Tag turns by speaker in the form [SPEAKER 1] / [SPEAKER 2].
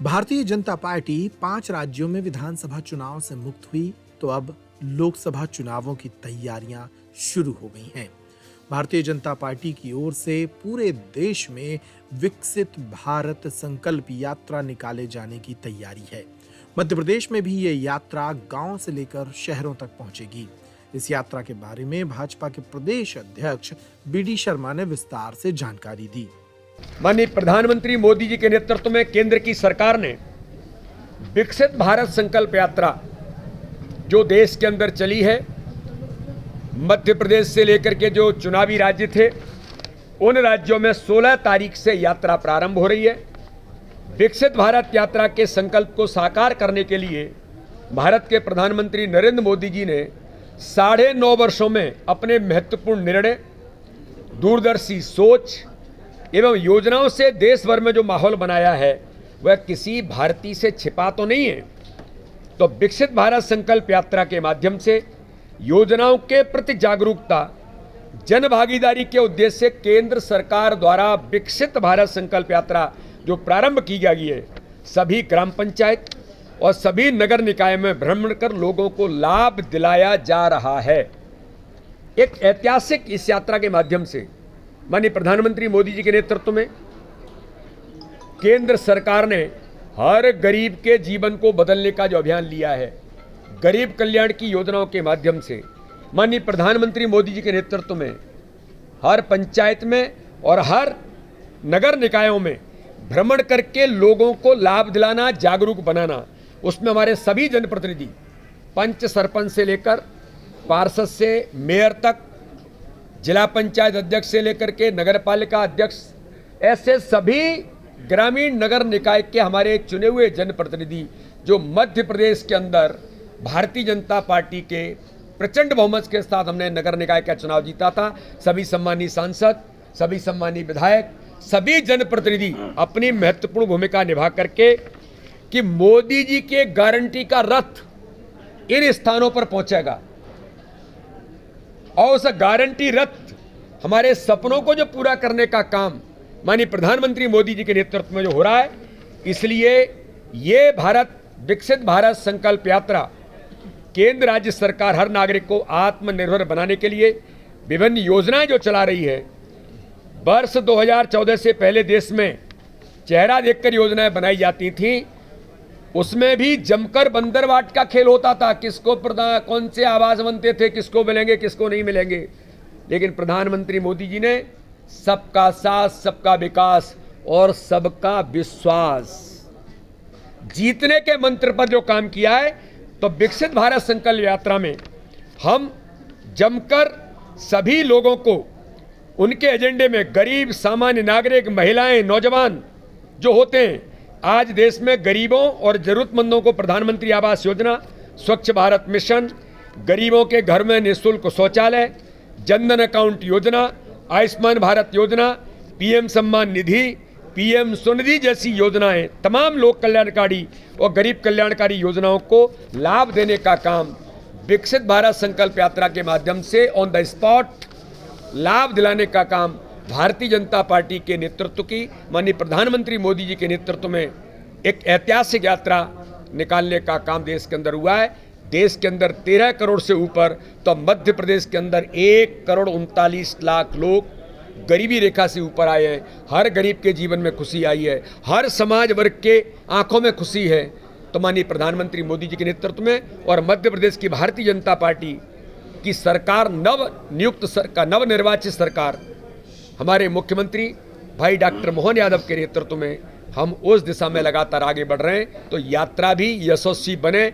[SPEAKER 1] Bharatiya Janata party 5 राज्यों में विधानसभा चुनाव से मुक्त हुई तो अब लोकसभा चुनावों की तैयारियां शुरू हो गई हैं। भारतीय जनता पार्टी की ओर से पूरे देश में विकसित भारत संकल्प यात्रा निकाले जाने की तैयारी है। मध्य प्रदेश में भी ये यात्रा गांव से लेकर शहरों तक पहुंचेगी। इस यात्रा के बारे में भाजपा के प्रदेश अध्यक्ष बीडी शर्मा ने विस्तार से जानकारी दी।
[SPEAKER 2] माननीय प्रधानमंत्री मोदी जी के नेतृत्व में केंद्र की सरकार ने विकसित भारत संकल्प यात्रा जो देश के अंदर चली है, मध्य प्रदेश से लेकर के जो चुनावी राज्य थे उन राज्यों में 16 तारीख से यात्रा प्रारंभ हो रही है। विकसित भारत यात्रा के संकल्प को साकार करने के लिए भारत के प्रधानमंत्री नरेंद्र मोदी जी ने 9.5 वर्षों में अपने महत्वपूर्ण निर्णय, दूरदर्शी सोच एवं योजनाओं से देश भर में जो माहौल बनाया है वह किसी भारतीय से छिपा तो नहीं है। तो विकसित भारत संकल्प यात्रा के माध्यम से योजनाओं के प्रति जागरूकता, जन भागीदारी के उद्देश्य से केंद्र सरकार द्वारा विकसित भारत संकल्प यात्रा जो प्रारंभ की गई है, सभी ग्राम पंचायत और सभी नगर निकाय में भ्रमण कर लोगों को लाभ दिलाया जा रहा है। एक ऐतिहासिक इस यात्रा के माध्यम से माननीय प्रधानमंत्री मोदी जी के नेतृत्व में केंद्र सरकार ने हर गरीब के जीवन को बदलने का जो अभियान लिया है, गरीब कल्याण की योजनाओं के माध्यम से माननीय प्रधानमंत्री मोदी जी के नेतृत्व में हर पंचायत में और हर नगर निकायों में भ्रमण करके लोगों को लाभ दिलाना, जागरूक बनाना, उसमें हमारे सभी जनप्रतिनिधि, पंच सरपंच से लेकर पार्षद से मेयर तक, जिला पंचायत अध्यक्ष से लेकर के नगर पालिका अध्यक्ष, ऐसे सभी ग्रामीण नगर निकाय के हमारे चुने हुए जनप्रतिनिधि जो मध्य प्रदेश के अंदर भारतीय जनता पार्टी के प्रचंड बहुमत के साथ हमने नगर निकाय का चुनाव जीता था, सभी सम्मानीय सांसद, सभी सम्मानीय विधायक, सभी जनप्रतिनिधि अपनी महत्वपूर्ण भूमिका निभा करके कि मोदी जी के गारंटी का रथ इन स्थानों पर पहुंचेगा और उस गारंटी रथ हमारे सपनों को जो पूरा करने का काम माननीय प्रधानमंत्री मोदी जी के नेतृत्व में जो हो रहा है, इसलिए ये विकसित भारत संकल्प यात्रा केंद्र राज्य सरकार हर नागरिक को आत्मनिर्भर बनाने के लिए विभिन्न योजनाएं जो चला रही है। वर्ष 2014 से पहले देश में चेहरा देखकर योजनाएं बनाई जाती थी, उसमें भी जमकर बंदरवाट का खेल होता था, किसको कौन से आवास बनते थे, किसको मिलेंगे किसको नहीं मिलेंगे। लेकिन प्रधानमंत्री मोदी जी ने सबका साथ, सबका विकास और सबका विश्वास जीतने के मंत्र पर जो काम किया है, तो विकसित भारत संकल्प यात्रा में हम जमकर सभी लोगों को उनके एजेंडे में गरीब, सामान्य नागरिक, महिलाएं, नौजवान जो होते हैं, आज देश में गरीबों और जरूरतमंदों को प्रधानमंत्री आवास योजना, स्वच्छ भारत मिशन, गरीबों के घर में निःशुल्क शौचालय, जनधन अकाउंट योजना, आयुष्मान भारत योजना, पीएम सम्मान निधि, पीएम स्वनिधि जैसी योजनाएं, तमाम लोक कल्याणकारी और गरीब कल्याणकारी योजनाओं को लाभ देने का काम विकसित भारत संकल्प यात्रा के माध्यम से ऑन द स्पॉट लाभ दिलाने का काम भारतीय जनता पार्टी के नेतृत्व की माननीय प्रधानमंत्री मोदी जी के नेतृत्व में एक ऐतिहासिक यात्रा निकालने का काम देश के अंदर हुआ है। देश के अंदर 13 करोड़ से ऊपर, तो मध्य प्रदेश के अंदर 1,39,00,000 लोग गरीबी रेखा से ऊपर आए हैं। हर गरीब के जीवन में खुशी आई है, हर समाज वर्ग के आंखों में खुशी है। तो माननीय प्रधानमंत्री मोदी जी के नेतृत्व में और मध्य प्रदेश की भारतीय जनता पार्टी की सरकार, नवनिर्वाचित सरकार, हमारे मुख्यमंत्री भाई डॉक्टर मोहन यादव के नेतृत्व में हम उस दिशा में लगातार आगे बढ़ रहे हैं। तो यात्रा भी यशस्वी बने,